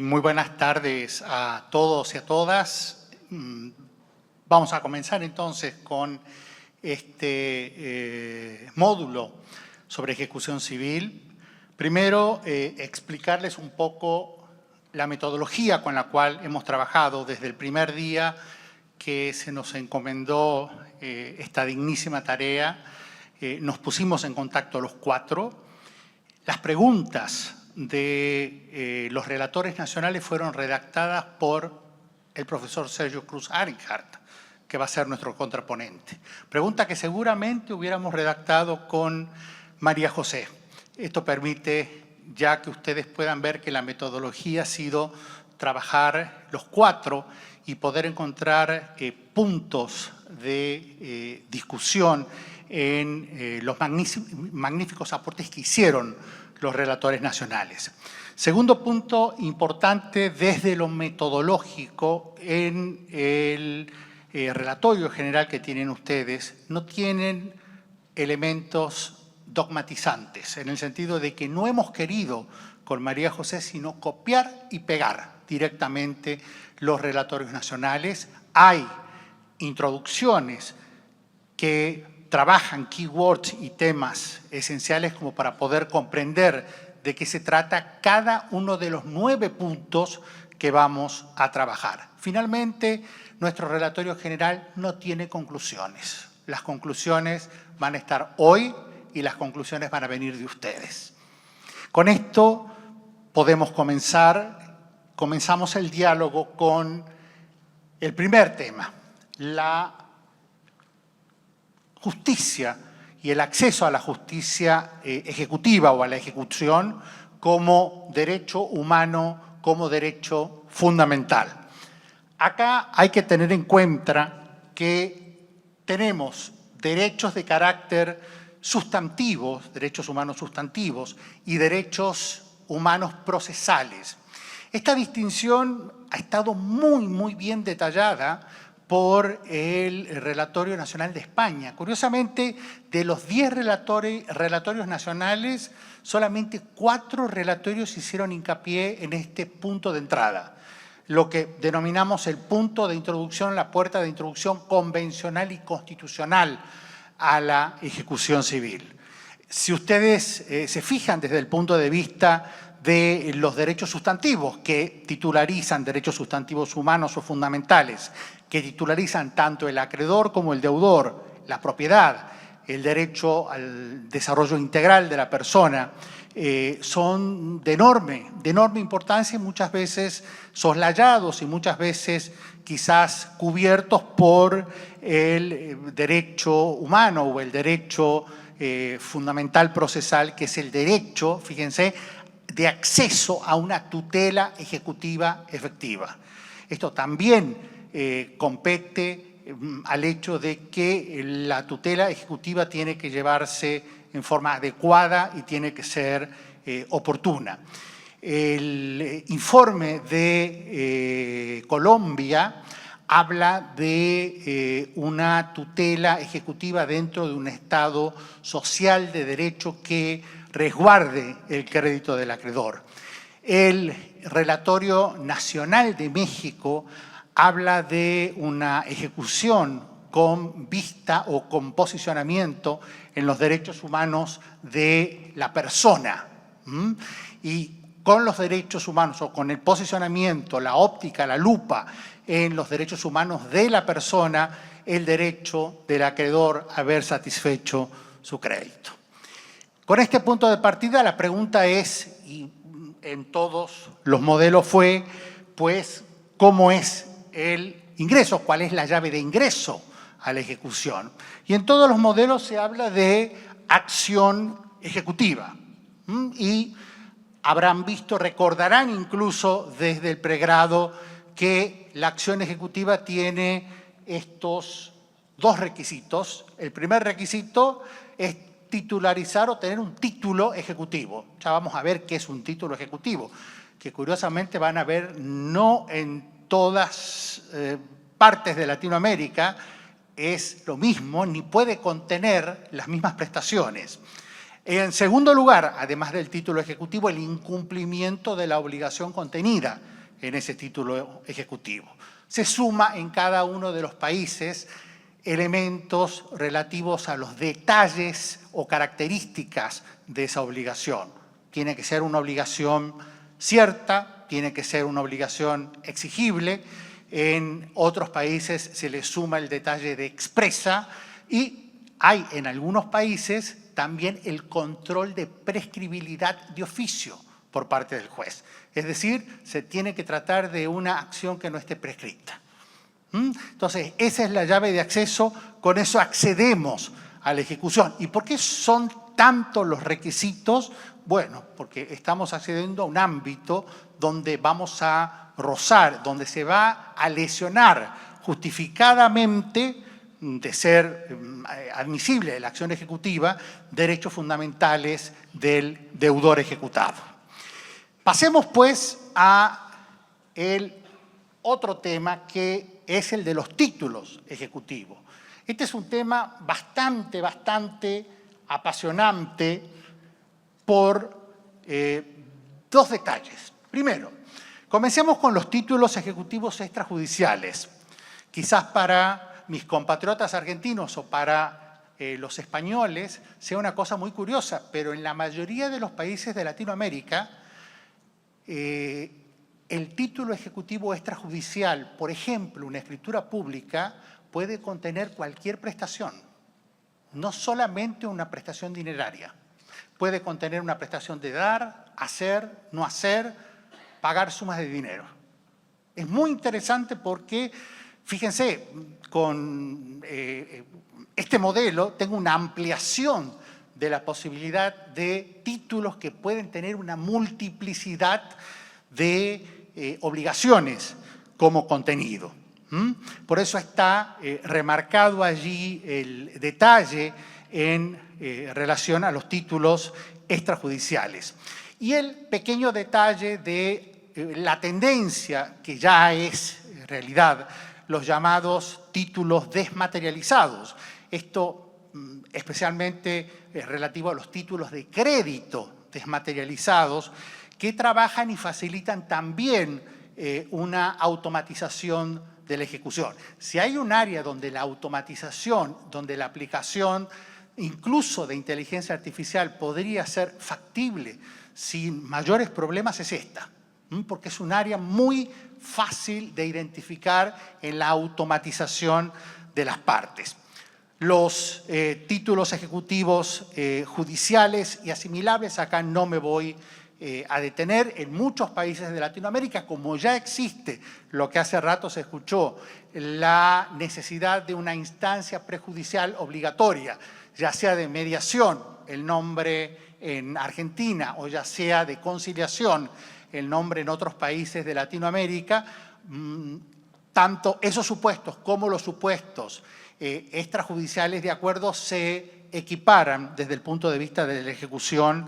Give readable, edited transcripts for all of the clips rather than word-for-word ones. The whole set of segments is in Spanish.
Muy buenas tardes a todos y a todas. Vamos a comenzar entonces con este módulo sobre ejecución civil. Primero, explicarles un poco la metodología con la cual hemos trabajado desde el primer día que se nos encomendó esta dignísima tarea. Nos pusimos en contacto los cuatro. Las preguntas de los relatores nacionales fueron redactadas por el profesor Sergio Cruz Arinhardt, que va a ser nuestro contraponente. Pregunta que seguramente hubiéramos redactado con María José. Esto permite ya que ustedes puedan ver que la metodología ha sido trabajar los cuatro y poder encontrar puntos de discusión en los magníficos aportes que hicieron los relatores nacionales. Segundo punto importante desde lo metodológico, en el relatorio general que tienen ustedes, no tienen elementos dogmatizantes, en el sentido de que no hemos querido con María José sino copiar y pegar directamente los relatorios nacionales. Hay introducciones que trabajan keywords y temas esenciales como para poder comprender de qué se trata cada uno de los 9 puntos que vamos a trabajar. Finalmente, nuestro relatorio general no tiene conclusiones. Las conclusiones van a estar hoy y las conclusiones van a venir de ustedes. Con esto podemos comenzar. Comenzamos el diálogo con el primer tema, la justicia y el acceso a la justicia ejecutiva o a la ejecución como derecho humano, como derecho fundamental. Acá hay que tener en cuenta que tenemos derechos de carácter sustantivo, derechos humanos sustantivos y derechos humanos procesales. Esta distinción ha estado muy bien detallada por el Relatorio Nacional de España. Curiosamente, de los 10 relatorios nacionales, solamente 4 relatorios hicieron hincapié en este punto de entrada, lo que denominamos el punto de introducción, la puerta de introducción convencional y constitucional a la ejecución civil. Si ustedes se fijan desde el punto de vista de los derechos sustantivos que titularizan derechos sustantivos humanos o fundamentales, que titularizan tanto el acreedor como el deudor, la propiedad, el derecho al desarrollo integral de la persona, son de enorme importancia y muchas veces soslayados y muchas veces quizás cubiertos por el derecho humano o el derecho fundamental procesal, que es el derecho, fíjense, de acceso a una tutela ejecutiva efectiva. Esto también compete al hecho de que la tutela ejecutiva tiene que llevarse en forma adecuada y tiene que ser oportuna. El informe de Colombia habla de una tutela ejecutiva dentro de un Estado social de derecho que resguarde el crédito del acreedor. El Relatorio Nacional de México habla de una ejecución con vista o con posicionamiento en los derechos humanos de la persona. Y con los derechos humanos o con el posicionamiento, la óptica, la lupa en los derechos humanos de la persona, el derecho del acreedor a ver satisfecho su crédito. Con este punto de partida la pregunta es, y en todos los modelos fue, pues, ¿cómo es el ingreso? ¿Cuál es la llave de ingreso a la ejecución? Y en todos los modelos se habla de acción ejecutiva. Y habrán visto, recordarán incluso desde el pregrado que la acción ejecutiva tiene estos 2 requisitos. El primer requisito es titularizar o tener un título ejecutivo. Ya vamos a ver qué es un título ejecutivo, que curiosamente van a ver no en todas partes de Latinoamérica es lo mismo, ni puede contener las mismas prestaciones. En segundo lugar, además del título ejecutivo, el incumplimiento de la obligación contenida en ese título ejecutivo. Se suma en cada uno de los países elementos relativos a los detalles o características de esa obligación. Tiene que ser una obligación cierta, tiene que ser una obligación exigible. En otros países se le suma el detalle de expresa y hay en algunos países también el control de prescribilidad de oficio por parte del juez. Es decir, se tiene que tratar de una acción que no esté prescrita. Entonces, esa es la llave de acceso, con eso accedemos a la ejecución. ¿Y por qué son tantos los requisitos? Bueno, porque estamos accediendo a un ámbito donde vamos a rozar, donde se va a lesionar justificadamente, de ser admisible la acción ejecutiva, derechos fundamentales del deudor ejecutado. Pasemos pues a el otro tema que es el de los títulos ejecutivos. Este es un tema bastante apasionante por dos detalles. Primero, comencemos con los títulos ejecutivos extrajudiciales. Quizás para mis compatriotas argentinos o para los españoles sea una cosa muy curiosa, pero en la mayoría de los países de Latinoamérica el título ejecutivo extrajudicial, por ejemplo, una escritura pública, puede contener cualquier prestación, no solamente una prestación dineraria. Puede contener una prestación de dar, hacer, no hacer, pagar sumas de dinero. Es muy interesante porque, fíjense, con este modelo tengo una ampliación de la posibilidad de títulos que pueden tener una multiplicidad de obligaciones como contenido. Por eso está remarcado allí el detalle en relación a los títulos extrajudiciales. Y el pequeño detalle de la tendencia, que ya es realidad, los llamados títulos desmaterializados. Esto especialmente relativo a los títulos de crédito desmaterializados, que trabajan y facilitan también una automatización de la ejecución. Si hay un área donde la automatización, donde la aplicación incluso de inteligencia artificial podría ser factible sin mayores problemas, es esta, porque es un área muy fácil de identificar en la automatización de las partes. Los títulos ejecutivos judiciales y asimilables, acá no me voy a detener. En muchos países de Latinoamérica, como ya existe lo que hace rato se escuchó, la necesidad de una instancia prejudicial obligatoria, ya sea de mediación, el nombre en Argentina, o ya sea de conciliación, el nombre en otros países de Latinoamérica, tanto esos supuestos como los supuestos extrajudiciales de acuerdo se equiparan desde el punto de vista de la ejecución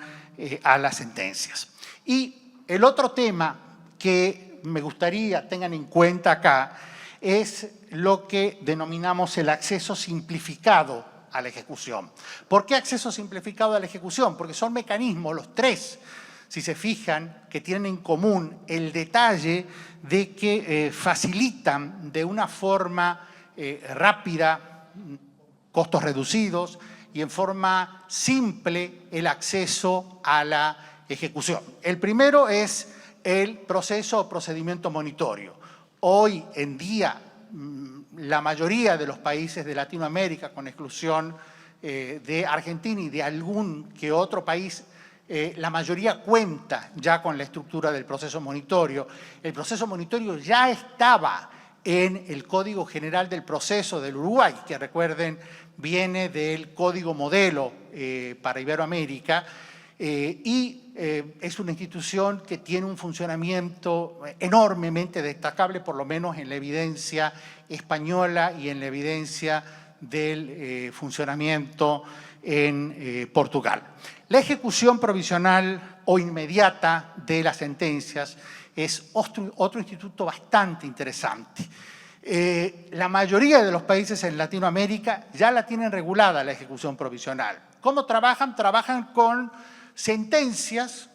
a las sentencias. Y el otro tema que me gustaría tengan en cuenta acá es lo que denominamos el acceso simplificado a la ejecución. ¿Por qué acceso simplificado a la ejecución? Porque son mecanismos, los tres, si se fijan, que tienen en común el detalle de que facilitan de una forma rápida, costos reducidos y en forma simple el acceso a la ejecución. El primero es el proceso o procedimiento monitorio. Hoy en día, la mayoría de los países de Latinoamérica, con exclusión de Argentina y de algún que otro país, la mayoría cuenta ya con la estructura del proceso monitorio. El proceso monitorio ya estaba en el Código General del Proceso del Uruguay, que recuerden viene del Código Modelo para Iberoamérica, y es una institución que tiene un funcionamiento enormemente destacable, por lo menos en la evidencia española y en la evidencia del funcionamiento en Portugal. La ejecución provisional o inmediata de las sentencias es otro instituto bastante interesante. La mayoría de los países en Latinoamérica ya la tienen regulada la ejecución provisional. ¿Cómo trabajan? Trabajan con sentencias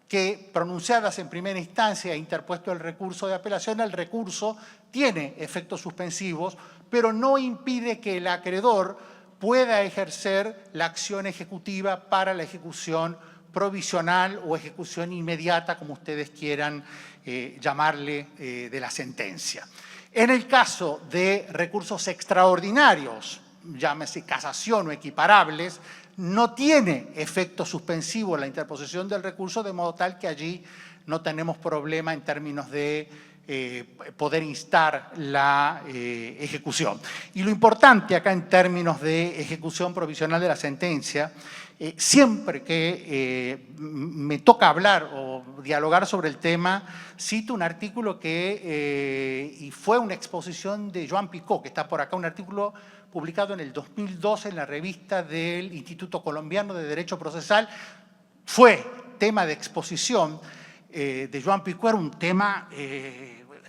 que, pronunciadas en primera instancia e interpuesto el recurso de apelación, el recurso tiene efectos suspensivos, pero no impide que el acreedor pueda ejercer la acción ejecutiva para la ejecución provisional o ejecución inmediata, como ustedes quieran llamarle, de la sentencia. En el caso de recursos extraordinarios, llámese casación o equiparables, no tiene efecto suspensivo la interposición del recurso, de modo tal que allí no tenemos problema en términos de poder instar la ejecución. Y lo importante acá en términos de ejecución provisional de la sentencia, siempre que me toca hablar o dialogar sobre el tema, cito un artículo y fue una exposición de Joan Picó, que está por acá, un artículo publicado en el 2012 en la revista del Instituto Colombiano de Derecho Procesal. Fue tema de exposición de Joan Picó, era un tema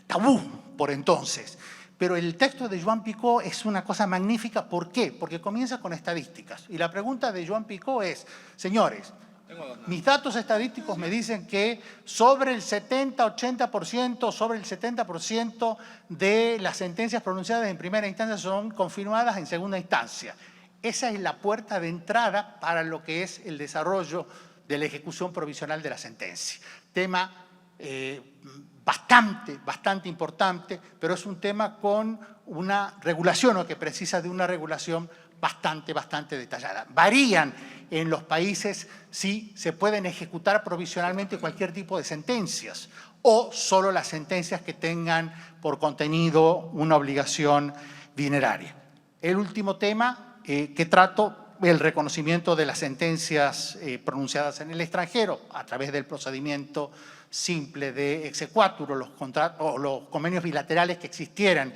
tabú por entonces. Pero el texto de Joan Picó es una cosa magnífica. ¿Por qué? Porque comienza con estadísticas. Y la pregunta de Joan Picó es, señores, mis datos estadísticos me dicen que sobre el 70-80%, sobre el 70% de las sentencias pronunciadas en primera instancia son confirmadas en segunda instancia. Esa es la puerta de entrada para lo que es el desarrollo de la ejecución provisional de la sentencia. Tema bastante importante, pero es un tema con una regulación o que precisa de una regulación bastante detallada. Varían en los países si se pueden ejecutar provisionalmente cualquier tipo de sentencias o solo las sentencias que tengan por contenido una obligación dineraria. El último tema que trato, el reconocimiento de las sentencias pronunciadas en el extranjero a través del procedimiento simple de exequatur o los convenios bilaterales que existieran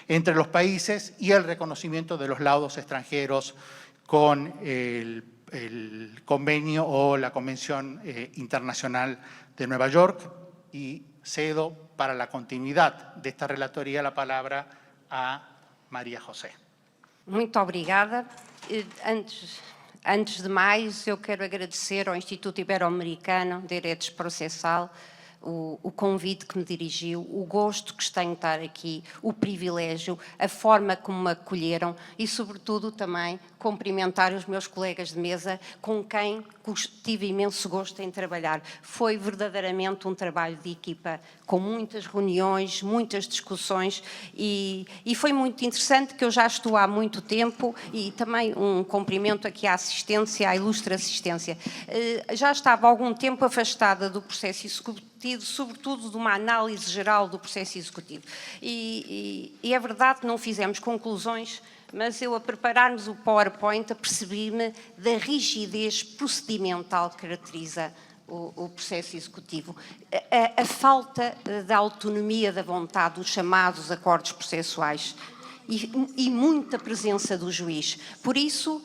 entre los países y el reconocimiento de los laudos extranjeros con el convenio o la Convención Internacional de Nueva York. Y cedo para la continuidad de esta relatoría la palabra a Maria José. Muito obrigada. Antes de mais, eu quero agradecer ao Instituto Ibero-Americano de Direito Processal o convite que me dirigiu, o gosto que tenho de estar aqui, o privilégio, a forma como me acolheram e, sobretudo, também cumprimentar os meus colegas de mesa com quem tive imenso gosto em trabalhar. Foi verdadeiramente um trabalho de equipa, com muitas reuniões, muitas discussões e foi muito interessante, que eu já estou há muito tempo, e também um cumprimento aqui à assistência, à ilustre assistência. Já estava há algum tempo afastada do processo executivo, sobretudo de uma análise geral do processo executivo. E é verdade que não fizemos conclusões, mas eu, a prepararmos o PowerPoint, apercebi-me da rigidez procedimental que caracteriza o processo executivo. A falta da autonomia da vontade, os chamados acordos processuais, e muita presença do juiz. Por isso,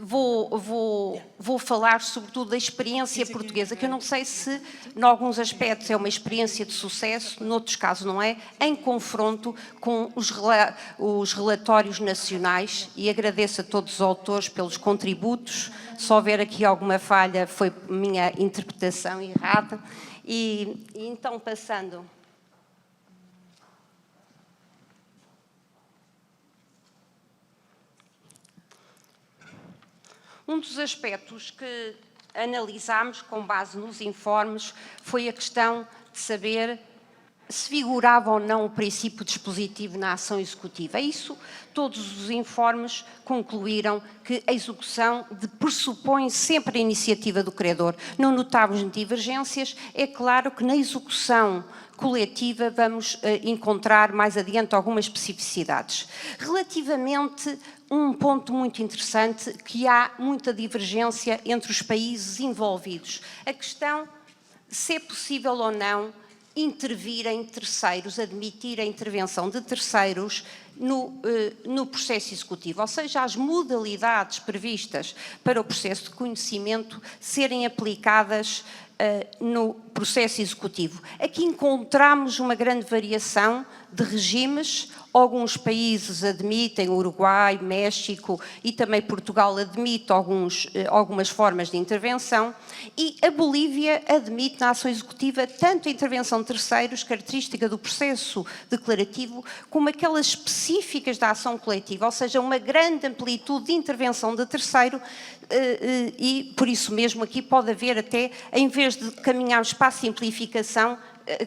vou falar sobretudo da experiência portuguesa, que eu não sei se, em alguns aspectos, é uma experiência de sucesso, noutros casos não é, em confronto com os relatórios nacionais, e agradeço a todos os autores pelos contributos. Se houver aqui alguma falha, foi minha interpretação errada. E então, passando... Um dos aspectos que analisámos com base nos informes foi a questão de saber se figurava ou não o princípio dispositivo na ação executiva. Isso, todos os informes concluíram que a execução pressupõe sempre a iniciativa do credor. Não notámos divergências. É claro que na execução coletiva vamos encontrar mais adiante algumas especificidades. Relativamente um ponto muito interessante, que há muita divergência entre os países envolvidos. A questão se é possível ou não intervir em terceiros, admitir a intervenção de terceiros no processo executivo, ou seja, as modalidades previstas para o processo de conhecimento serem aplicadas no processo executivo. Aqui encontramos uma grande variação de regimes. Alguns países admitem, Uruguai, México e também Portugal admite algumas formas de intervenção, e a Bolívia admite na ação executiva tanto a intervenção de terceiros, característica do processo declarativo, como aquelas específicas da ação coletiva, ou seja, uma grande amplitude de intervenção de terceiro, e por isso mesmo aqui pode haver até, em vez de caminharmos para a simplificação,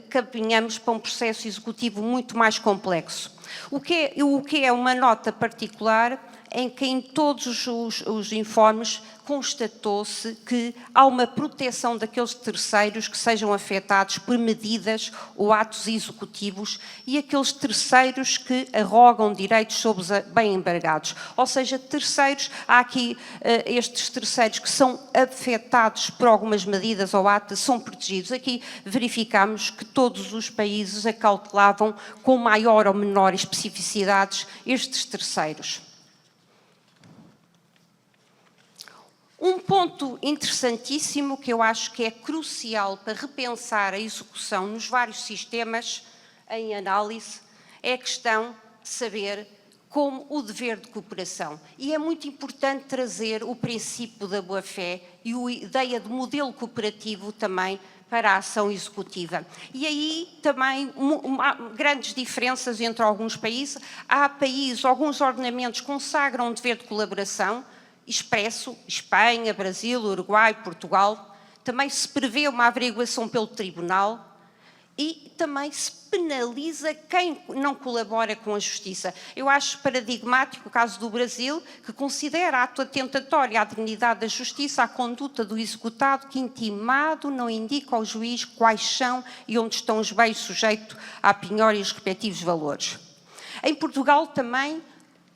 caminhamos para um processo executivo muito mais complexo. O que é uma nota particular em que em todos os informes constatou-se que há uma proteção daqueles terceiros que sejam afetados por medidas ou atos executivos e aqueles terceiros que arrogam direitos sobre os bem embargados. Ou seja, terceiros, há aqui estes terceiros que são afetados por algumas medidas ou atos, são protegidos. Aqui verificamos que todos os países acautelavam com maior ou menor especificidades estes terceiros. Um ponto interessantíssimo que eu acho que é crucial para repensar a execução nos vários sistemas em análise é a questão de saber como o dever de cooperação. E é muito importante trazer o princípio da boa-fé e a ideia de modelo cooperativo também para a ação executiva. E aí também há grandes diferenças entre alguns países. Há países, alguns ordenamentos consagram um dever de colaboração, expresso, Espanha, Brasil, Uruguai, Portugal. Também se prevê uma averiguação pelo tribunal e também se penaliza quem não colabora com a justiça. Eu acho paradigmático o caso do Brasil, que considera ato atentatório à dignidade da justiça a conduta do executado que intimado não indica ao juiz quais são e onde estão os bens sujeitos à penhora e os respectivos valores. Em Portugal também,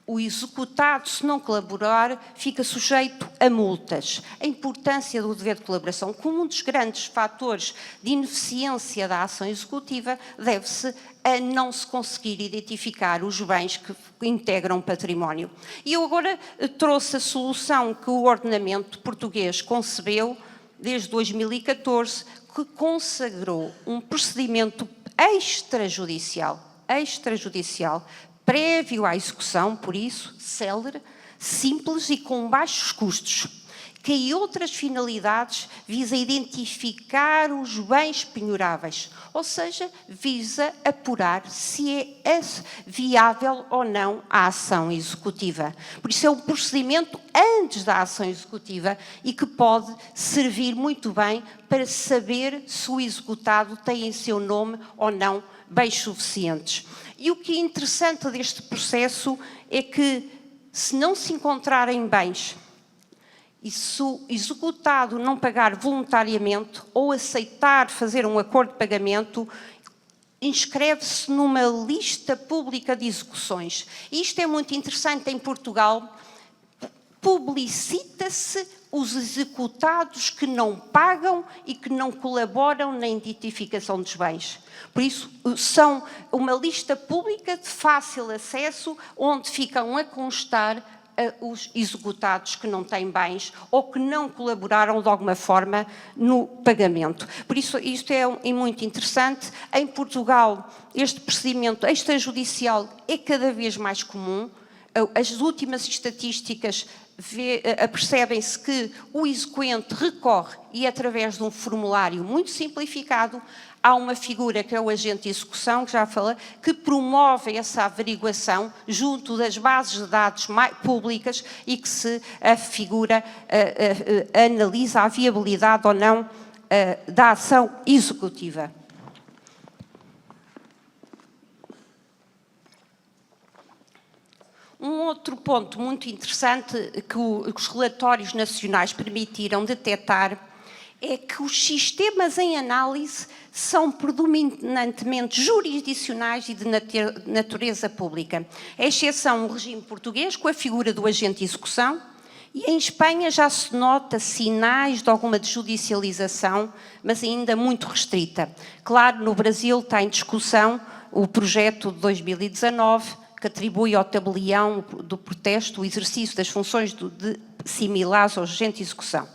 o executado, se não colaborar, fica sujeito a multas. A importância do dever de colaboração, como um dos grandes fatores de ineficiência da ação executiva, deve-se a não se conseguir identificar os bens que integram o património. E eu agora trouxe a solução que o ordenamento português concebeu desde 2014, que consagrou um procedimento extrajudicial, prévio à execução, por isso, célere, simples e com baixos custos, que em outras finalidades visa identificar os bens penhoráveis, ou seja, visa apurar se é viável ou não a ação executiva. Por isso é um procedimento antes da ação executiva e que pode servir muito bem para saber se o executado tem em seu nome ou não bens suficientes. E o que é interessante deste processo é que, se não se encontrarem bens e se o executado não pagar voluntariamente ou aceitar fazer um acordo de pagamento, inscreve-se numa lista pública de execuções. E isto é muito interessante em Portugal. Publicita-se os executados que não pagam e que não colaboram na identificação dos bens. Por isso, são uma lista pública de fácil acesso, onde ficam a constar os executados que não têm bens ou que não colaboraram de alguma forma no pagamento. Por isso, isto é muito interessante. Em Portugal, este procedimento extrajudicial é cada vez mais comum. As últimas estatísticas percebem-se que o exequente recorre e, através de um formulário muito simplificado, há uma figura que é o agente de execução, que já falei, que promove essa averiguação junto das bases de dados públicas e que a figura analisa a viabilidade ou não da ação executiva. Um outro ponto muito interessante que os relatórios nacionais permitiram detectar é que os sistemas em análise são predominantemente jurisdicionais e de natureza pública. A exceção o regime português, com a figura do agente de execução, e em Espanha já se nota sinais de alguma desjudicialização, mas ainda muito restrita. Claro, no Brasil está em discussão o projeto de 2019, que atribui ao tabelião do protesto o exercício das funções similares ao agente de execução.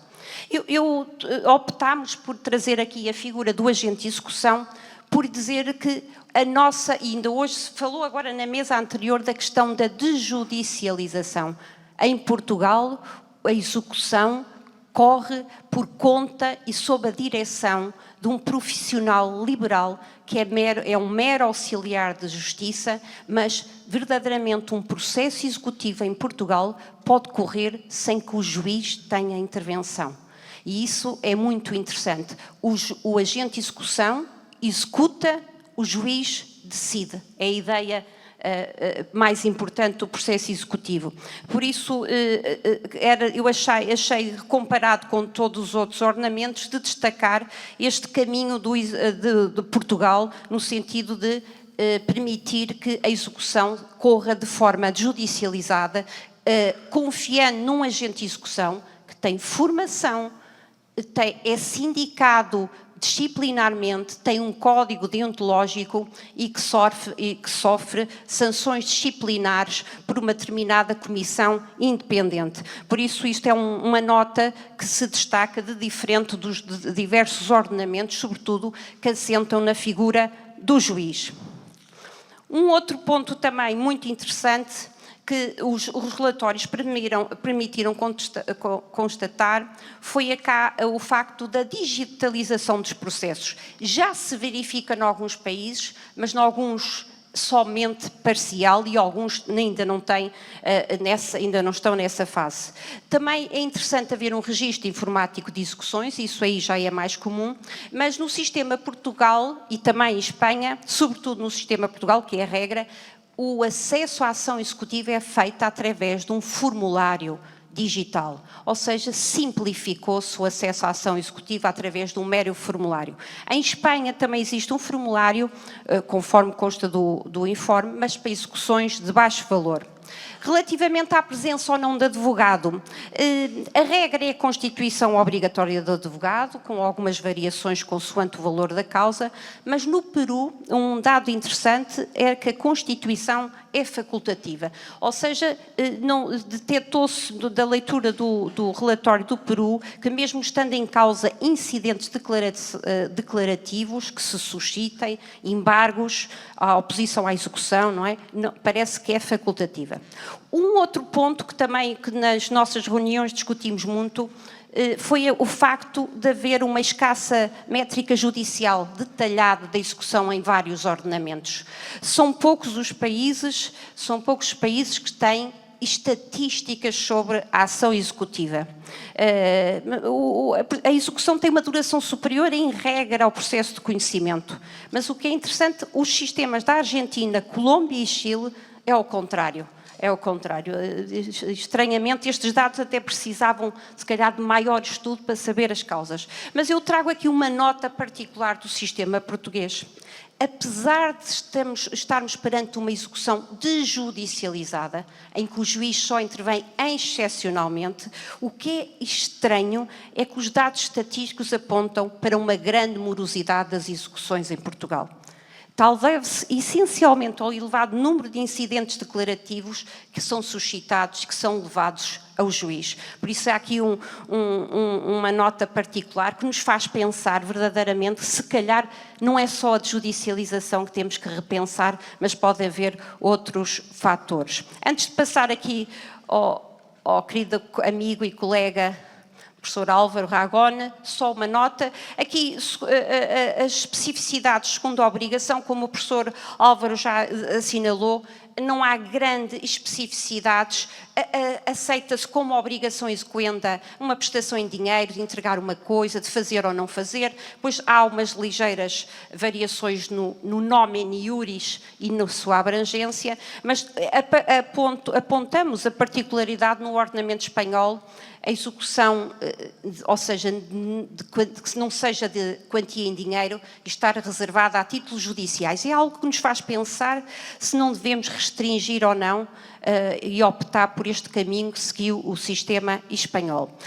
Optámos por trazer aqui a figura do agente de execução por dizer que a nossa, e ainda hoje se falou agora na mesa anterior da questão da desjudicialização. Em Portugal, a execução corre por conta e sob a direção de um profissional liberal que é um mero auxiliar de justiça, mas verdadeiramente um processo executivo em Portugal pode correr sem que o juiz tenha intervenção. E isso é muito interessante. O agente de execução executa, o juiz decide. É a ideia mais importante do processo executivo. Por isso, eu achei, comparado com todos os outros ordenamentos, de destacar este caminho de Portugal, no sentido de permitir que a execução corra de forma judicializada, confiando num agente de execução que tem formação, é sindicado disciplinarmente, tem um código deontológico e que sofre sanções disciplinares por uma determinada comissão independente. Por isso, isto é uma nota que se destaca de diferente dos diversos ordenamentos, sobretudo que assentam na figura do juiz. Um outro ponto também muito interessante que os relatórios permitiram constatar foi o facto da digitalização dos processos. Já se verifica em alguns países, mas em alguns somente parcial e alguns ainda não estão nessa fase. Também é interessante haver um registro informático de execuções, isso aí já é mais comum, mas no sistema Portugal e também em Espanha, sobretudo no sistema Portugal, que é a regra, o acesso à ação executiva é feito através de um formulário digital, ou seja, simplificou-se o acesso à ação executiva através de um mero formulário. Em Espanha também existe um formulário, conforme consta do informe, mas para execuções de baixo valor. Relativamente à presença ou não de advogado, a regra é a constituição obrigatória do advogado, com algumas variações consoante o valor da causa, mas no Peru, um dado interessante é que a constituição é facultativa. Ou seja, detectou-se da leitura do relatório do Peru que mesmo estando em causa incidentes declarativos que se suscitem, embargos, a oposição à execução, não é? Parece que é facultativa. Um outro ponto que nas nossas reuniões discutimos muito foi o facto de haver uma escassa métrica judicial detalhada da execução em vários ordenamentos. São poucos os países que têm estatísticas sobre a ação executiva. A execução tem uma duração superior, em regra, ao processo de conhecimento. Mas o que é interessante, os sistemas da Argentina, Colômbia e Chile é ao contrário. É o contrário. Estranhamente, estes dados até precisavam, se calhar, de maior estudo para saber as causas. Mas eu trago aqui uma nota particular do sistema português. Apesar de estarmos perante uma execução desjudicializada, em que o juiz só intervém excepcionalmente, o que é estranho é que os dados estatísticos apontam para uma grande morosidade das execuções em Portugal. Talvez essencialmente ao elevado número de incidentes declarativos que são suscitados, que são levados ao juiz. Por isso há aqui uma nota particular que nos faz pensar verdadeiramente, se calhar não é só a judicialização que temos que repensar, mas pode haver outros fatores. Antes de passar aqui ao querido amigo e colega professor Álvaro Ragone, só uma nota. Aqui as especificidades segundo a obrigação, como o professor Álvaro já assinalou, não há grandes especificidades, aceita-se como obrigação exequenda uma prestação em dinheiro, de entregar uma coisa, de fazer ou não fazer, pois há umas ligeiras variações no nomen iuris e na sua abrangência, mas apontamos a particularidade no ordenamento espanhol, a execução, ou seja, que não seja de quantia em dinheiro, estar reservada a títulos judiciais. É algo que nos faz pensar se não devemos restringir ou não e optar por este caminho que seguiu o sistema espanhol.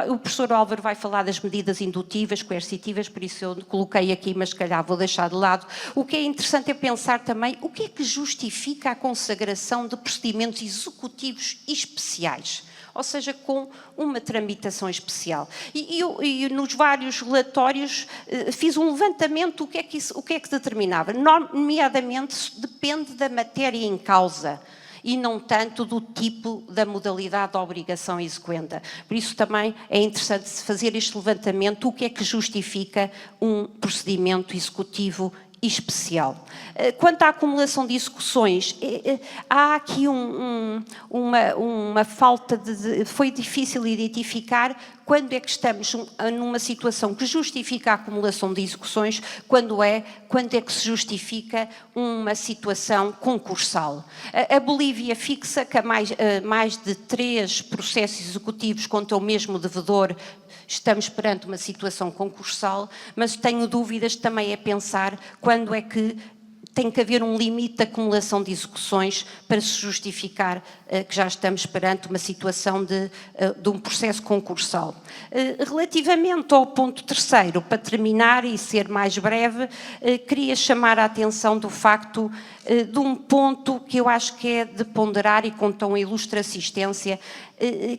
O professor Álvaro vai falar das medidas indutivas, coercitivas, por isso eu coloquei aqui, mas se calhar vou deixar de lado. O que é interessante é pensar também o que é que justifica a consagração de procedimentos executivos especiais. ou seja, com uma tramitação especial. E nos vários relatórios fiz um levantamento, o que é que determinava. Nomeadamente, depende da matéria em causa e não tanto do tipo da modalidade da obrigação exequenda. Por isso também é interessante fazer este levantamento, o que é que justifica um procedimento executivo especial. Quanto à acumulação de execuções, há aqui uma falta de... Foi difícil identificar quando é que estamos numa situação que justifica a acumulação de execuções, quando é que se justifica uma situação concursal. A Bolívia fixa que mais de 3 processos executivos contra o mesmo devedor estamos perante uma situação concursal, mas tenho dúvidas também a pensar quando é que tem que haver um limite de acumulação de execuções para se justificar que já estamos perante uma situação de um processo concursal. Relativamente ao ponto terceiro, para terminar e ser mais breve, queria chamar a atenção do facto de um ponto que eu acho que é de ponderar e com tão ilustre assistência,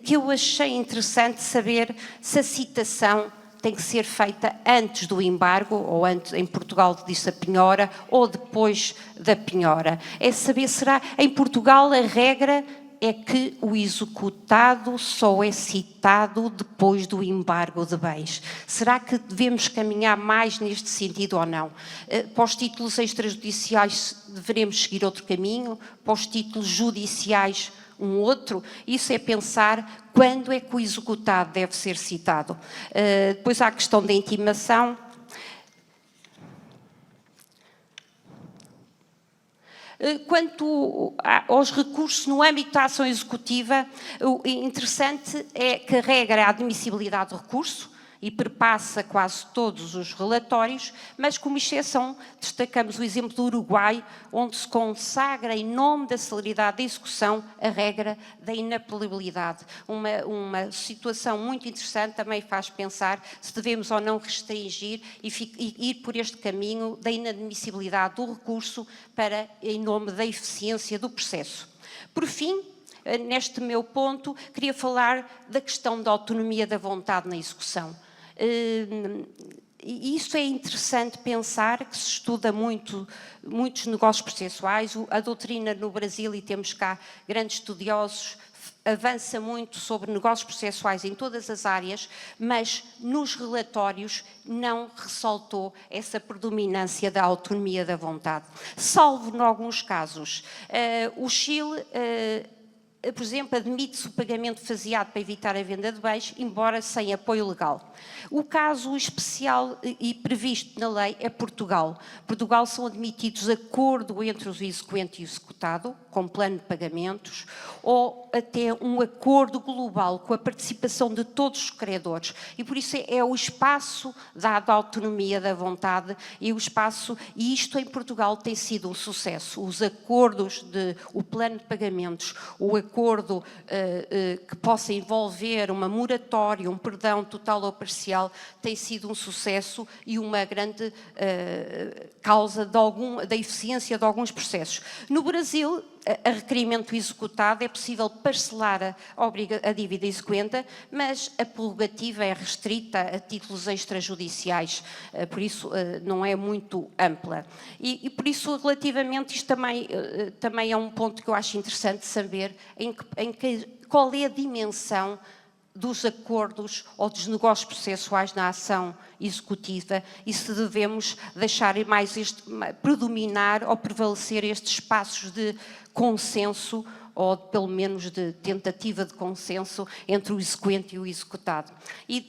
que eu achei interessante saber se a citação tem que ser feita antes do embargo, ou antes, em Portugal diz a penhora, ou depois da penhora. É saber, será, em Portugal a regra é que o executado só é citado depois do embargo de bens. Será que devemos caminhar mais neste sentido ou não? Para os títulos extrajudiciais deveremos seguir outro caminho, para os títulos judiciais um outro, isso é pensar quando é que o executado deve ser citado. Depois há a questão da intimação. Quanto aos recursos no âmbito da ação executiva, o interessante é que a regra é a admissibilidade do recurso, e perpassa quase todos os relatórios, mas como exceção destacamos o exemplo do Uruguai, onde se consagra em nome da celeridade da execução a regra da inapelabilidade. Uma situação muito interessante, também faz pensar se devemos ou não restringir e ir por este caminho da inadmissibilidade do recurso em nome da eficiência do processo. Por fim, neste meu ponto, queria falar da questão da autonomia da vontade na execução. E isso é interessante pensar, que se estuda muitos negócios processuais, a doutrina no Brasil, e temos cá grandes estudiosos, avança muito sobre negócios processuais em todas as áreas, mas nos relatórios não ressaltou essa predominância da autonomia da vontade. Salvo em alguns casos. O Chile... por exemplo, admite-se o pagamento faseado para evitar a venda de bens, embora sem apoio legal. O caso especial e previsto na lei é Portugal. Portugal são admitidos acordo entre o exequente e o executado, com plano de pagamentos, ou até um acordo global com a participação de todos os credores. E por isso é o espaço dado à autonomia da vontade e e isto em Portugal tem sido um sucesso. Os acordos o plano de pagamentos, o acordo que possa envolver uma moratória, um perdão total ou parcial, tem sido um sucesso e uma grande causa da eficiência de alguns processos. No Brasil, a requerimento executado é possível parcelar a dívida exequenda, mas a prerrogativa é restrita a títulos extrajudiciais, por isso não é muito ampla. E por isso, relativamente, isto também é um ponto que eu acho interessante saber qual é a dimensão dos acordos ou dos negócios processuais na ação executiva e se devemos deixar mais predominar ou prevalecer estes espaços de consenso ou pelo menos de tentativa de consenso entre o exequente e o executado. E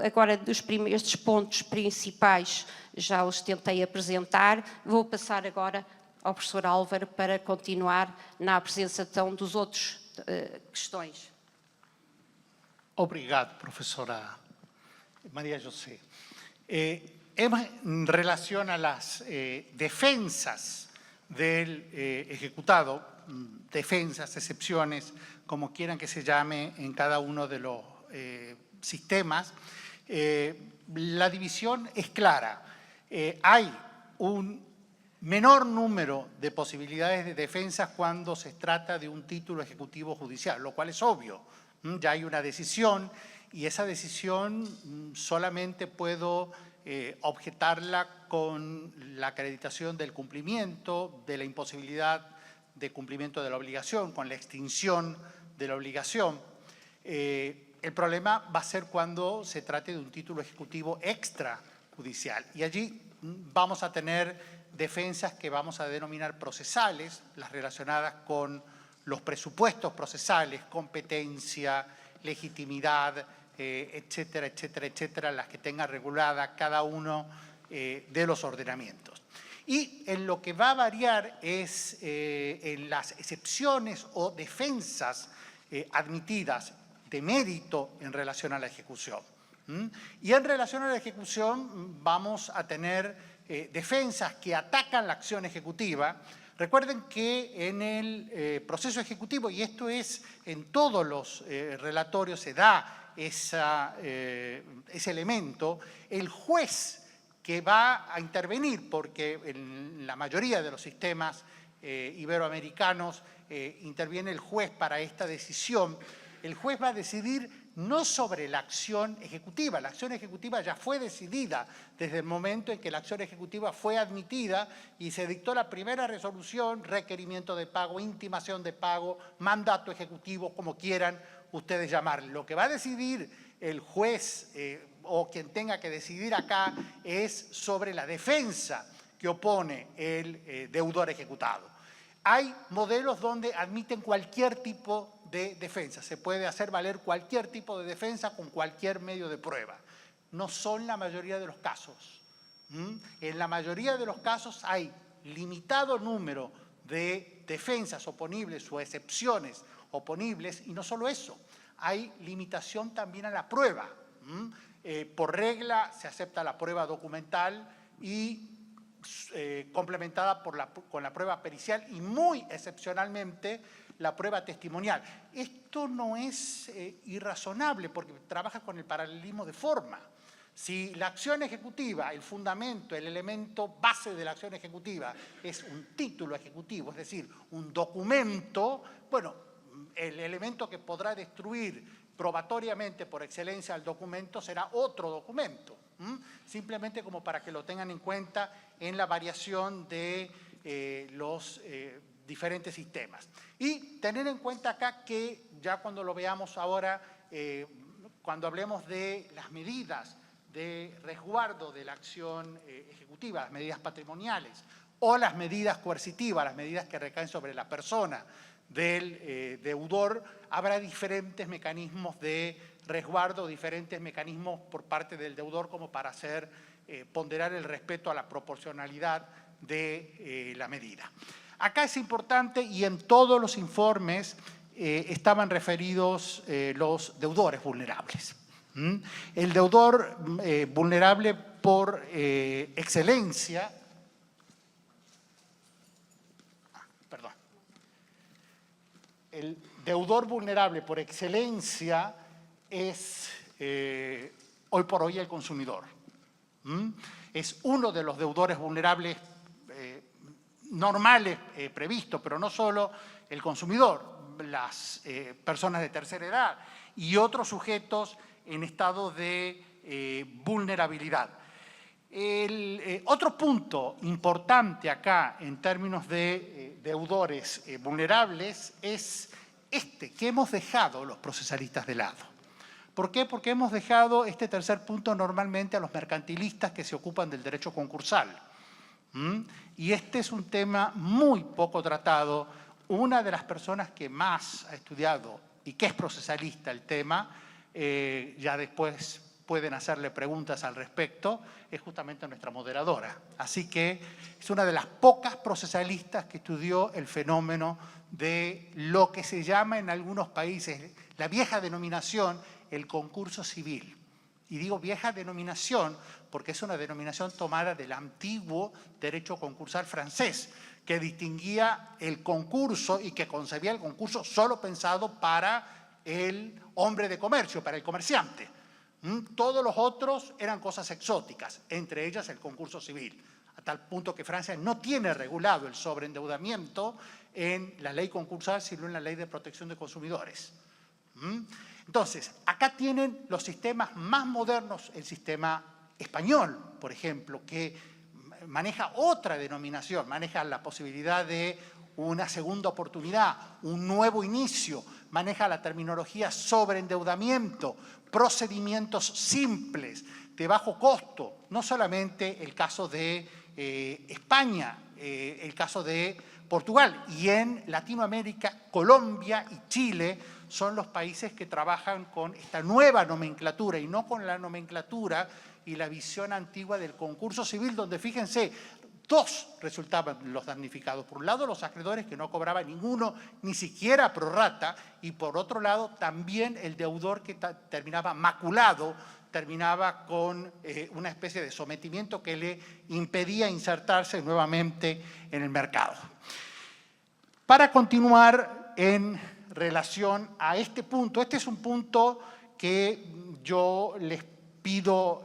agora estes pontos principais já os tentei apresentar, vou passar agora ao professor Álvaro para continuar na apresentação dos outros questões. Obrigado, profesora María José. En relación a las defensas del ejecutado, defensas, excepciones, como quieran que se llame en cada uno de los sistemas, la división es clara. Hay un menor número de posibilidades de defensas cuando se trata de un título ejecutivo judicial, lo cual es obvio, Ya hay una decisión y esa decisión solamente puedo objetarla con la acreditación del cumplimiento, de la imposibilidad de cumplimiento de la obligación, con la extinción de la obligación. El problema va a ser cuando se trate de un título ejecutivo extrajudicial y allí vamos a tener defensas que vamos a denominar procesales, las relacionadas con los presupuestos procesales, competencia, legitimidad, etcétera, etcétera, etcétera, las que tenga regulada cada uno de los ordenamientos. Y en lo que va a variar es en las excepciones o defensas admitidas de mérito en relación a la ejecución. Y en relación a la ejecución vamos a tener defensas que atacan la acción ejecutiva. Recuerden que en el proceso ejecutivo, y esto es en todos los relatorios, se da ese elemento, el juez que va a intervenir, porque en la mayoría de los sistemas iberoamericanos interviene el juez para esta decisión. El juez va a decidir no sobre la acción ejecutiva. La acción ejecutiva ya fue decidida desde el momento en que la acción ejecutiva fue admitida y se dictó la primera resolución, requerimiento de pago, intimación de pago, mandato ejecutivo, como quieran ustedes llamarlo. Lo que va a decidir el juez o quien tenga que decidir acá es sobre la defensa que opone el deudor ejecutado. Hay modelos donde admiten cualquier tipo de defensa. Se puede hacer valer cualquier tipo de defensa con cualquier medio de prueba. No son la mayoría de los casos. En la mayoría de los casos hay limitado número de defensas oponibles o excepciones oponibles y no solo eso, hay limitación también a la prueba. Por regla se acepta la prueba documental y complementada con la prueba pericial y muy excepcionalmente la prueba testimonial. Esto no es irrazonable porque trabaja con el paralelismo de forma. Si la acción ejecutiva, el fundamento, el elemento base de la acción ejecutiva es un título ejecutivo, es decir, un documento, bueno, el elemento que podrá destruir probatoriamente por excelencia al documento será otro documento. Simplemente como para que lo tengan en cuenta en la variación de los diferentes sistemas. Y tener en cuenta acá que ya cuando lo veamos ahora, cuando hablemos de las medidas de resguardo de la acción ejecutiva, las medidas patrimoniales o las medidas coercitivas, las medidas que recaen sobre la persona del deudor, habrá diferentes mecanismos de resguardo, diferentes mecanismos por parte del deudor como para hacer ponderar el respeto a la proporcionalidad de la medida. Acá es importante y en todos los informes estaban referidos los deudores vulnerables. El deudor vulnerable por excelencia, el deudor vulnerable por excelencia es hoy por hoy el consumidor. Es uno de los deudores vulnerables normales previstos, pero no solo el consumidor, las personas de tercera edad y otros sujetos en estado de vulnerabilidad. Otro punto importante acá en términos de deudores vulnerables es que hemos dejado los procesalistas de lado. ¿Por qué? Porque hemos dejado este tercer punto normalmente a los mercantilistas que se ocupan del derecho concursal. Y este es un tema muy poco tratado. Una de las personas que más ha estudiado y que es procesalista el tema, ya después pueden hacerle preguntas al respecto, es justamente nuestra moderadora. Así que es una de las pocas procesalistas que estudió el fenómeno de lo que se llama en algunos países, la vieja denominación, el concurso civil. Y digo vieja denominación porque es una denominación tomada del antiguo derecho concursal francés, que distinguía el concurso y que concebía el concurso solo pensado para el hombre de comercio, para el comerciante. Todos los otros eran cosas exóticas, entre ellas el concurso civil, a tal punto que Francia no tiene regulado el sobreendeudamiento en la ley concursal, sino en la ley de protección de consumidores. Entonces, acá tienen los sistemas más modernos, el sistema español, por ejemplo, que maneja otra denominación, maneja la posibilidad de una segunda oportunidad, un nuevo inicio, maneja la terminología sobreendeudamiento, procedimientos simples, de bajo costo, no solamente el caso de España, el caso de Portugal, y en Latinoamérica, Colombia y Chile son los países que trabajan con esta nueva nomenclatura y no con la nomenclatura y la visión antigua del concurso civil, donde, fíjense, dos resultaban los damnificados. Por un lado, los acreedores que no cobraban ninguno, ni siquiera prorrata, y por otro lado, también el deudor que terminaba maculado, terminaba con una especie de sometimiento que le impedía insertarse nuevamente en el mercado. Para continuar en relación a este punto, este es un punto que yo les pido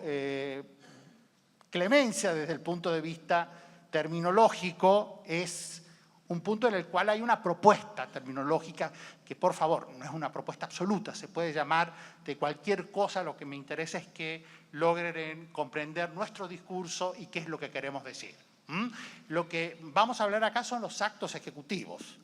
clemencia desde el punto de vista terminológico, es un punto en el cual hay una propuesta terminológica que, por favor, no es una propuesta absoluta, se puede llamar de cualquier cosa. Lo que me interesa es que logren comprender nuestro discurso y qué es lo que queremos decir. Lo que vamos a hablar acá son los actos ejecutivos.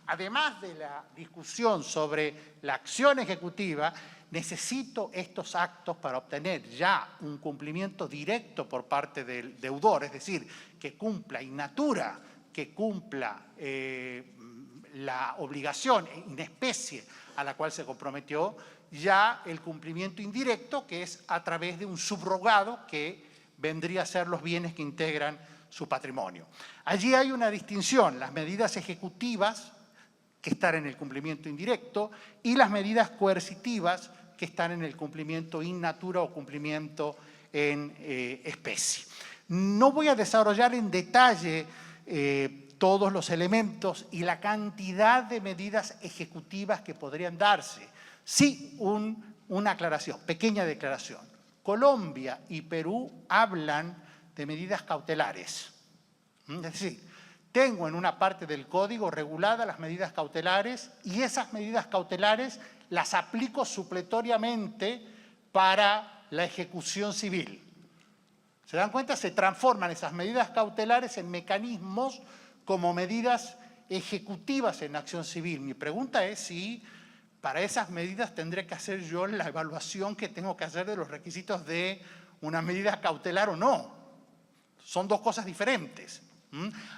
Además de la discusión sobre la acción ejecutiva, necesito estos actos para obtener ya un cumplimiento directo por parte del deudor, es decir, que cumpla in natura, que cumpla la obligación in especie a la cual se comprometió, ya el cumplimiento indirecto, que es a través de un subrogado que vendría a ser los bienes que integran su patrimonio. Allí hay una distinción, las medidas ejecutivas que están en el cumplimiento indirecto y las medidas coercitivas que están en el cumplimiento in natura o cumplimiento en especie. No voy a desarrollar en detalle todos los elementos y la cantidad de medidas ejecutivas que podrían darse. Sí, una aclaración, pequeña declaración. Colombia y Perú hablan de medidas cautelares. Es decir, tengo en una parte del código reguladas las medidas cautelares y esas medidas cautelares las aplico supletoriamente para la ejecución civil. ¿Se dan cuenta? Se transforman esas medidas cautelares en mecanismos como medidas ejecutivas en acción civil. Mi pregunta es si para esas medidas tendré que hacer yo la evaluación que tengo que hacer de los requisitos de una medida cautelar o no. Son dos cosas diferentes.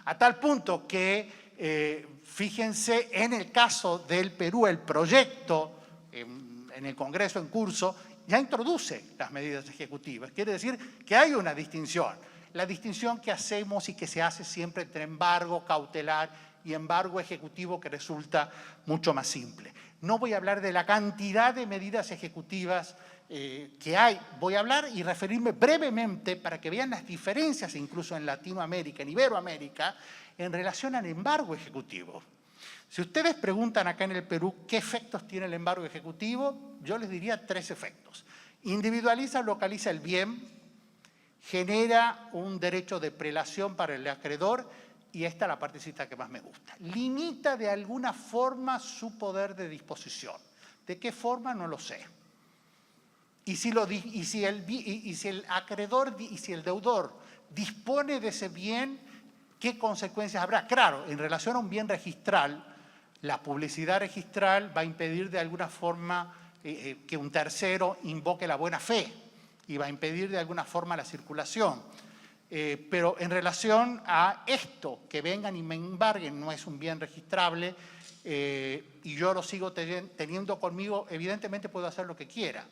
A tal punto que, fíjense, en el caso del Perú, el proyecto en el Congreso en curso ya introduce las medidas ejecutivas. Quiere decir que hay una distinción. La distinción que hacemos y que se hace siempre entre embargo cautelar y embargo ejecutivo, que resulta mucho más simple. No voy a hablar de la cantidad de medidas ejecutivas que hay. Voy a hablar y referirme brevemente para que vean las diferencias incluso en Latinoamérica, en Iberoamérica, en relación al embargo ejecutivo. Si ustedes preguntan acá en el Perú qué efectos tiene el embargo ejecutivo, yo les diría 3 efectos. Individualiza, localiza el bien, genera un derecho de prelación para el acreedor y esta es la partecita que más me gusta. Limita de alguna forma su poder de disposición. ¿De qué forma? No lo sé. Y si el acreedor y si el deudor dispone de ese bien, ¿qué consecuencias habrá? Claro, en relación a un bien registral, la publicidad registral va a impedir de alguna forma que un tercero invoque la buena fe y va a impedir de alguna forma la circulación. Pero en relación a esto, que vengan y me embarguen, no es un bien registrable y yo lo sigo teniendo conmigo, evidentemente puedo hacer lo que quiera.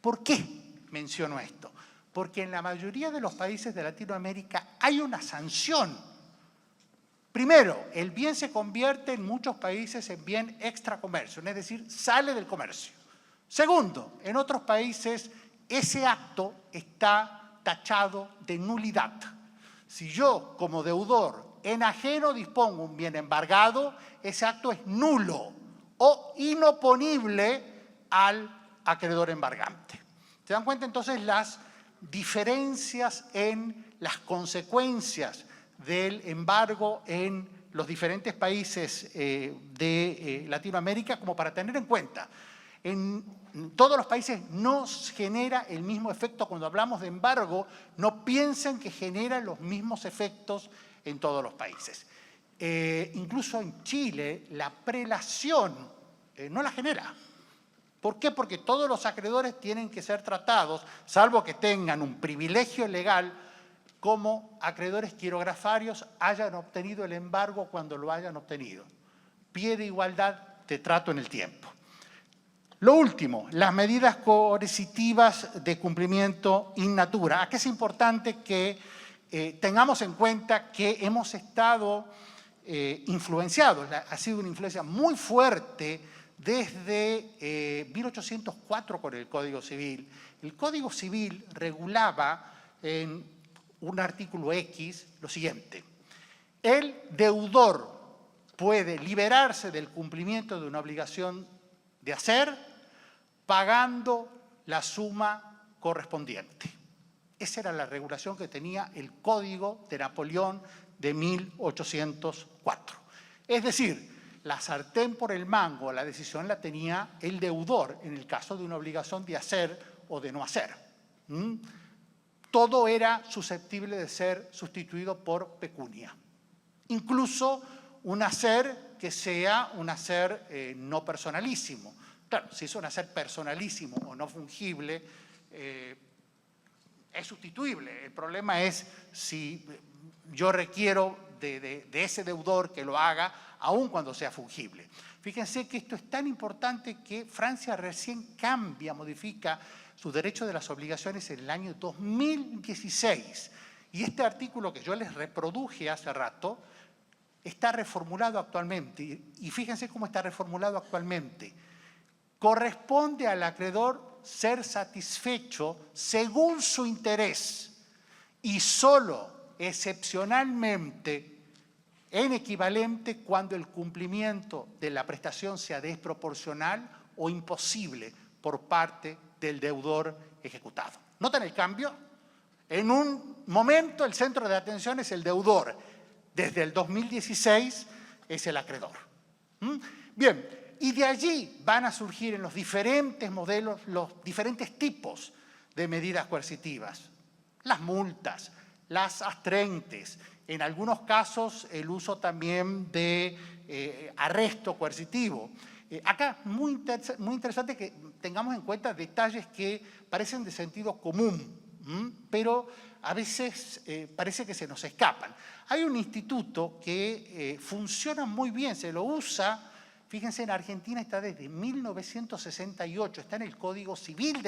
¿Por qué menciono esto? Porque en la mayoría de los países de Latinoamérica hay una sanción. Primero, el bien se convierte en muchos países en bien extracomercio, es decir, sale del comercio. Segundo, en otros países ese acto está tachado de nulidad. Si yo, como deudor, en ajeno dispongo un bien embargado, ese acto es nulo o inoponible al acreedor embargante. ¿Se dan cuenta entonces las diferencias en las consecuencias del embargo en los diferentes países de Latinoamérica, como para tener en cuenta? En todos los países no genera el mismo efecto. Cuando hablamos de embargo, no piensen que genera los mismos efectos en todos los países. Incluso en Chile, la prelación no la genera. ¿Por qué? Porque todos los acreedores tienen que ser tratados, salvo que tengan un privilegio legal, como acreedores quirografarios hayan obtenido el embargo cuando lo hayan obtenido. Pie de igualdad de trato en el tiempo. Lo último, las medidas coercitivas de cumplimiento in natura. Aquí es importante que tengamos en cuenta que hemos estado influenciados, ha sido una influencia muy fuerte desde 1804 con el Código Civil. El Código Civil regulaba en un artículo X lo siguiente: el deudor puede liberarse del cumplimiento de una obligación de hacer pagando la suma correspondiente. Esa era la regulación que tenía el Código de Napoleón de 1804. Es decir, la sartén por el mango, la decisión la tenía el deudor en el caso de una obligación de hacer o de no hacer. Todo era susceptible de ser sustituido por pecunia. Incluso un hacer que sea un hacer no personalísimo. Claro, si es un hacer personalísimo o no fungible, es sustituible. El problema es si yo requiero de ese deudor que lo haga, aun cuando sea fungible. Fíjense que esto es tan importante que Francia recién modifica su derecho de las obligaciones en el año 2016. Y este artículo que yo les reproduje hace rato está reformulado actualmente. Y fíjense cómo está reformulado actualmente. Corresponde al acreedor ser satisfecho según su interés y solo excepcionalmente en equivalente cuando el cumplimiento de la prestación sea desproporcional o imposible por parte del deudor ejecutado. ¿Notan el cambio? En un momento el centro de atención es el deudor. Desde el 2016 es el acreedor. Bien, y de allí van a surgir en los diferentes modelos los diferentes tipos de medidas coercitivas. Las multas, las astrentes, en algunos casos el uso también de arresto coercitivo. Acá muy interesante que tengamos en cuenta detalles que parecen de sentido común, pero a veces parece que se nos escapan. Hay un instituto que funciona muy bien, se lo usa, fíjense, en Argentina está desde 1968, está en el Código Civil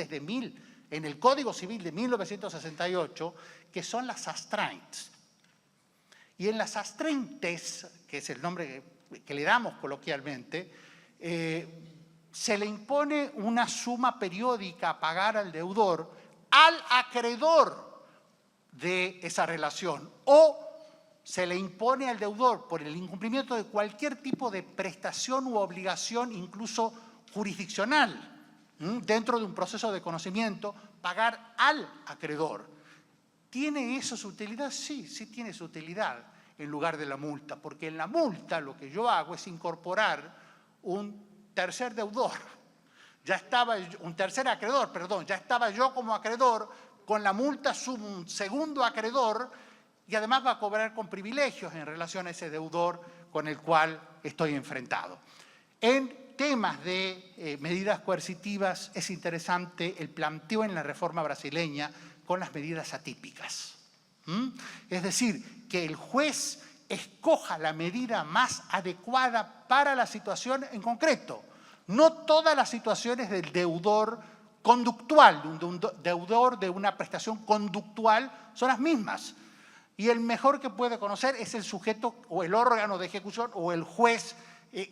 en el Código Civil de 1968, que son las astraintes. Y en las astraintes, que es el nombre que le damos coloquialmente, se le impone una suma periódica a pagar al deudor, al acreedor de esa relación, o se le impone al deudor por el incumplimiento de cualquier tipo de prestación u obligación, incluso jurisdiccional, dentro de un proceso de conocimiento, pagar al acreedor. ¿Tiene eso su utilidad? Sí, sí tiene su utilidad en lugar de la multa, porque en la multa lo que yo hago es incorporar un tercer deudor. Un tercer acreedor, perdón, ya estaba yo como acreedor, con la multa sumo un segundo acreedor y además va a cobrar con privilegios en relación a ese deudor con el cual estoy enfrentado. En temas de medidas coercitivas es interesante el planteo en la reforma brasileña con las medidas atípicas. Es decir, que el juez escoja la medida más adecuada para la situación en concreto. No todas las situaciones del deudor conductual, de un deudor de una prestación conductual, son las mismas. Y el mejor que puede conocer es el sujeto o el órgano de ejecución o el juez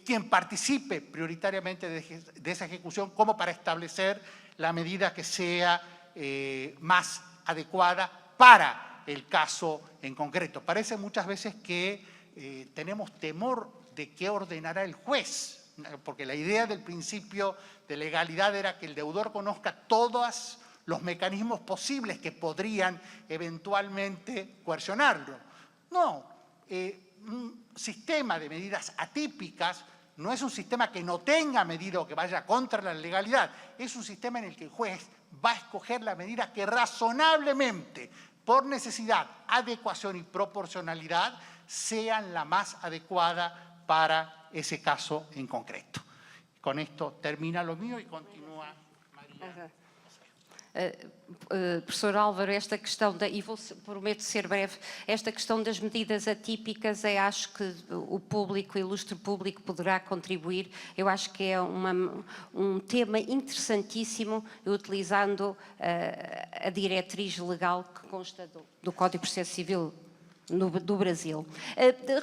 quien participe prioritariamente de esa ejecución como para establecer la medida que sea más adecuada para el caso en concreto. Parece muchas veces que tenemos temor de qué ordenará el juez, porque la idea del principio de legalidad era que el deudor conozca todos los mecanismos posibles que podrían eventualmente coercionarlo. No, un sistema de medidas atípicas no es un sistema que no tenga medida o que vaya contra la legalidad, es un sistema en el que el juez va a escoger la medida que razonablemente, por necesidad, adecuación y proporcionalidad, sean la más adecuada para ese caso en concreto. Con esto termina lo mío y continúa María. Professor Álvaro, esta questão, e prometo ser breve, esta questão das medidas atípicas, acho que o público, o ilustre público, poderá contribuir. Eu acho que é um tema interessantíssimo, utilizando a diretriz legal que consta do Código de Processo Civil do Brasil.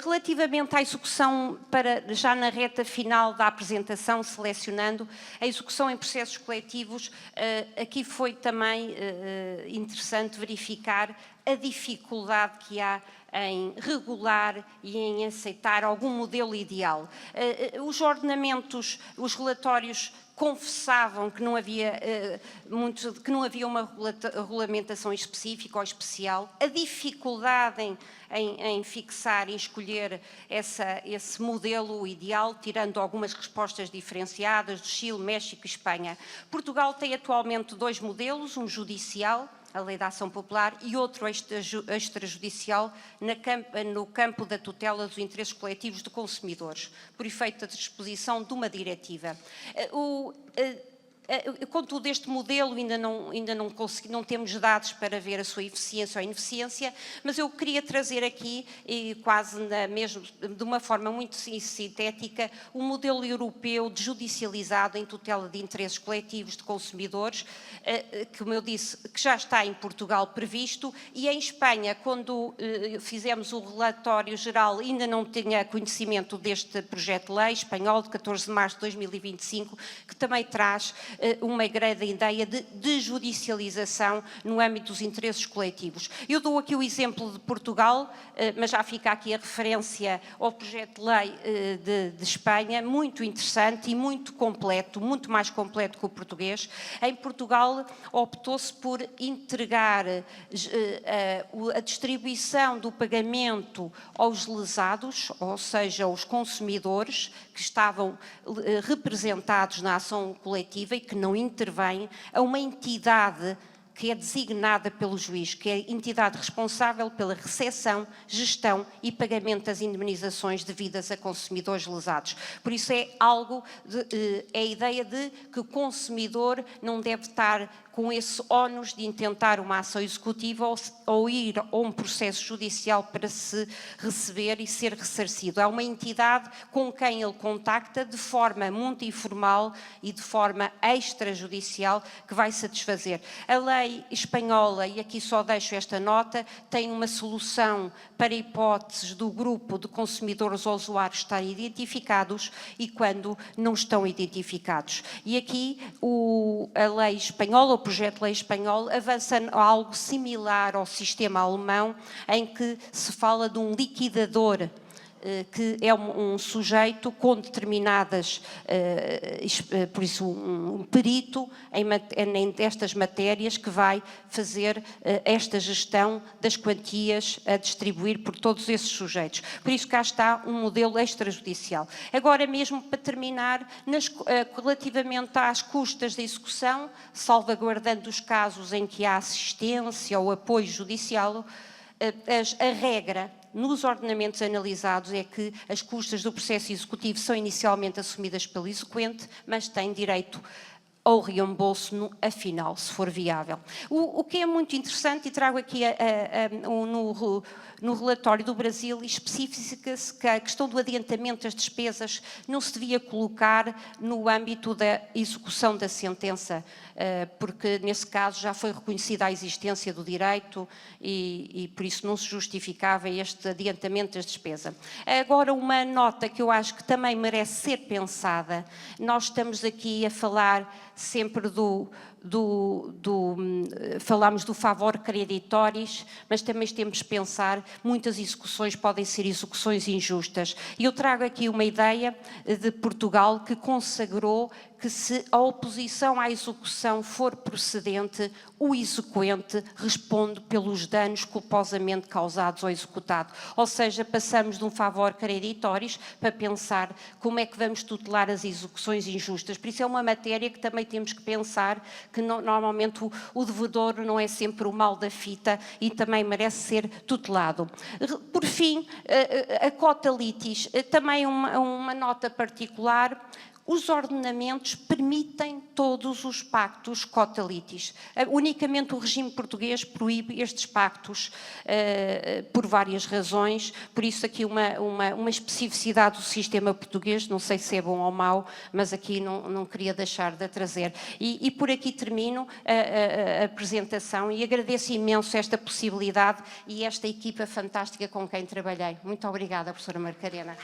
Relativamente à execução, já na reta final da apresentação, selecionando a execução em processos coletivos, aqui foi também interessante verificar a dificuldade que há em regular e em aceitar algum modelo ideal. Os ordenamentos, os relatórios confessavam que não havia uma regulamentação específica ou especial, a dificuldade em fixar e escolher esse modelo ideal, tirando algumas respostas diferenciadas do Chile, México e Espanha. Portugal tem atualmente 2 modelos, um judicial, a Lei da Ação Popular, e outro extrajudicial no campo da tutela dos interesses coletivos de consumidores, por efeito da transposição de uma diretiva. Contudo, este modelo ainda não temos dados para ver a sua eficiência ou ineficiência, mas eu queria trazer aqui, quase mesmo de uma forma muito sintética, o modelo europeu de judicializado em tutela de interesses coletivos de consumidores, que, como eu disse, que já está em Portugal previsto, e em Espanha, quando fizemos o relatório geral, ainda não tinha conhecimento deste projeto de lei espanhol de 14 de março de 2025, que também traz uma grande ideia de judicialização no âmbito dos interesses coletivos. Eu dou aqui o exemplo de Portugal, mas já fica aqui a referência ao projeto de lei de Espanha, muito interessante e muito completo, muito mais completo que o português. Em Portugal optou-se por entregar a distribuição do pagamento aos lesados, ou seja, aos consumidores que estavam representados na ação coletiva e que não intervêm, a uma entidade que é designada pelo juiz, que é a entidade responsável pela recepção, gestão e pagamento das indemnizações devidas a consumidores lesados. Por isso é a ideia de que o consumidor não deve estar com esse ónus de intentar uma ação executiva ou ir a um processo judicial para se receber e ser ressarcido. É uma entidade com quem ele contacta de forma muito informal e de forma extrajudicial que vai satisfazer. A lei espanhola, e aqui só deixo esta nota, tem uma solução para hipóteses do grupo de consumidores ou usuários estarem identificados e quando não estão identificados. E aqui a lei espanhola, o projeto de lei espanhol, avança a algo similar ao sistema alemão, em que se fala de um liquidador, que é um sujeito com determinadas, por isso um perito nestas matérias que vai fazer esta gestão das quantias a distribuir por todos esses sujeitos. Por isso cá está um modelo extrajudicial. Agora mesmo, para terminar, relativamente às custas da execução, salvaguardando os casos em que há assistência ou apoio judicial, a regra nos ordenamentos analisados é que as custas do processo executivo são inicialmente assumidas pelo exequente, mas tem direito ao reembolso afinal, se for viável. O que é muito interessante, e trago aqui no relatório do Brasil, especifica-se que a questão do adiantamento das despesas não se devia colocar no âmbito da execução da sentença, porque nesse caso já foi reconhecida a existência do direito e por isso não se justificava este adiantamento das despesas. Agora, uma nota que eu acho que também merece ser pensada, nós estamos aqui a falar sempre falámos do favor creditoris, mas também temos que pensar, muitas execuções podem ser execuções injustas. E eu trago aqui uma ideia de Portugal que consagrou que se a oposição à execução for procedente, o exequente responde pelos danos culposamente causados ao executado. Ou seja, passamos de um favor creditoris para pensar como é que vamos tutelar as execuções injustas. Por isso é uma matéria que também temos que pensar que normalmente o devedor não é sempre o mal da fita e também merece ser tutelado. Por fim, a cota litis, também uma nota particular. Os ordenamentos permitem todos os pactos cota litis. Unicamente o regime português proíbe estes pactos por várias razões, por isso aqui uma especificidade do sistema português, não sei se é bom ou mau, mas aqui não queria deixar de a trazer. E por aqui termino a apresentação e agradeço imenso esta possibilidade e esta equipa fantástica com quem trabalhei. Muito obrigada, professora Marcarena.